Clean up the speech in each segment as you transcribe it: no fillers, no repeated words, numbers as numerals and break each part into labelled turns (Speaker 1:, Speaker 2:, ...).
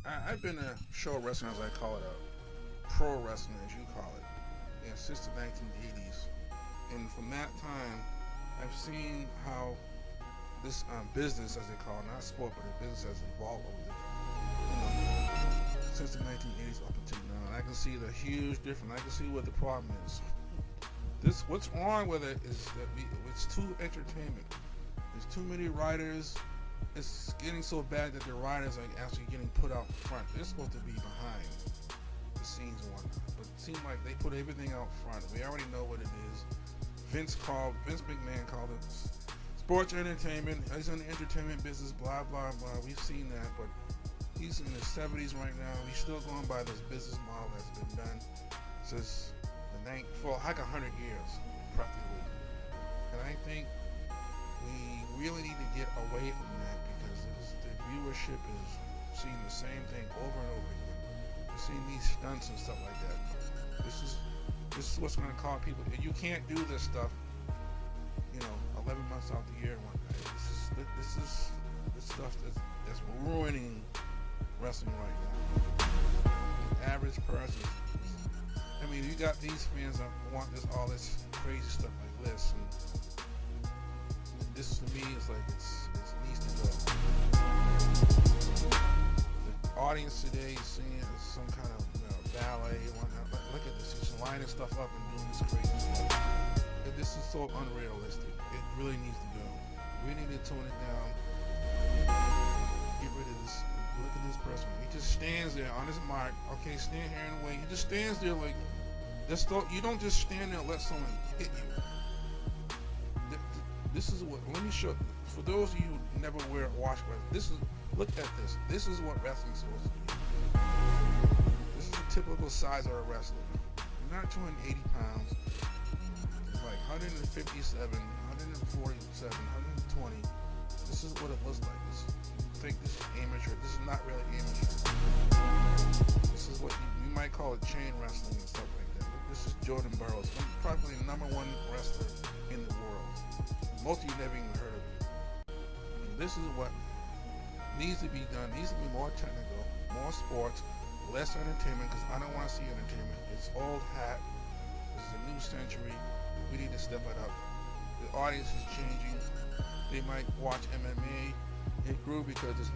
Speaker 1: I've been a show wrestling, as I call it, a pro wrestling, as you call it, since the 1980s. And from that time, I've seen how this business, as they call it, not sport, but the business has evolved over since the 1980s up until now. And I can see the huge difference. I can see what the problem is. What's wrong with it is that it's too entertainment. There's too many writers. It's getting so bad that the writers are actually getting put out front. They're supposed to be behind the scenes and whatnot, but it seems like they put everything out front. We already know what it is. Vince McMahon called it sports entertainment. He's in the entertainment business, blah blah blah. We've seen that, but he's in his 70s right now. He's still going by this business model that's been done since for like 100 years, practically. And I think we really need to get away from that because the viewership is seeing the same thing over and over again. We're seeing these stunts and stuff like that. This is what's going to cause people. You can't do this stuff, 11 months out the year and whatnot. This stuff that's ruining wrestling right now. The average person. I mean, you got these fans that want all this crazy stuff like this, and this to me is like it needs to go. The audience today is seeing some kind of ballet and whatnot. But look at this, he's lining stuff up and doing this crazy stuff. And this is so unrealistic. It really needs to go. We need to tone it down. Get rid of this. Look at this person. He just stands there on his mark. Okay, stand here in the way. He just stands there like this. You don't just stand there and let someone hit you. This is what. Let me show. For those of you who never watch wrestling, look at this. This is what wrestling is supposed to be. This is the typical size of a wrestler. You're not 280 pounds. It's like 157, 147, 120. This is what it looks like. Think this is amateur. This is not really amateur. This is what you might call it chain wrestling and stuff like that. This is Jordan Burroughs, probably the #1 wrestler in the world. Most of you never even heard of him. And this is what needs to be done. Needs to be more technical, more sports, less entertainment. Because I don't want to see entertainment. It's old hat. This is a new century. We need to step it up. The audience is changing. They might watch MMA. It grew because it's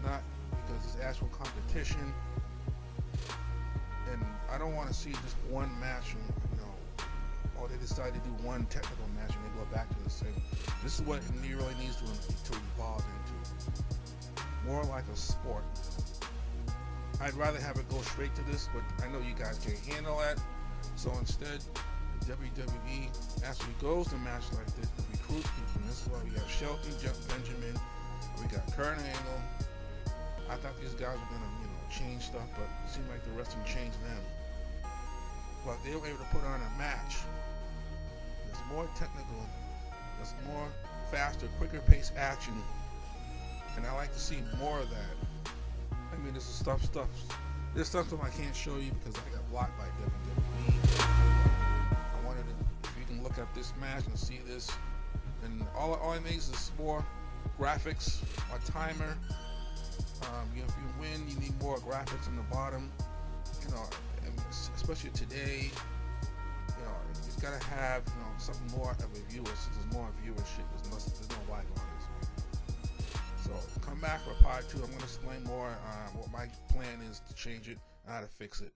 Speaker 1: actual competition, and I don't want to see just one match, or they decide to do one technical match and they go back to the same. This is what it really needs to evolve into, more like a sport. I'd rather have it go straight to this, but I know you guys can't handle that, so instead the WWE actually goes to match like this to recruit people. And this is why we have Shelton Benjamin. We got Kurt Angle. I thought these guys were gonna, change stuff, but it seemed like the wrestling changed them. But they were able to put on a match that's more technical, that's more faster, quicker paced action, and I like to see more of that. I mean, this is stuff. There's stuff I can't show you because I got blocked by WWE. I wanted to, if you can look up this match and see this, and all it makes is more graphics, a timer. If you win, you need more graphics on the bottom. And especially today, it's gotta have something more of a viewer. So there's more viewership. There's no like on this. So come back for part 2. I'm gonna explain more what my plan is to change it and how to fix it.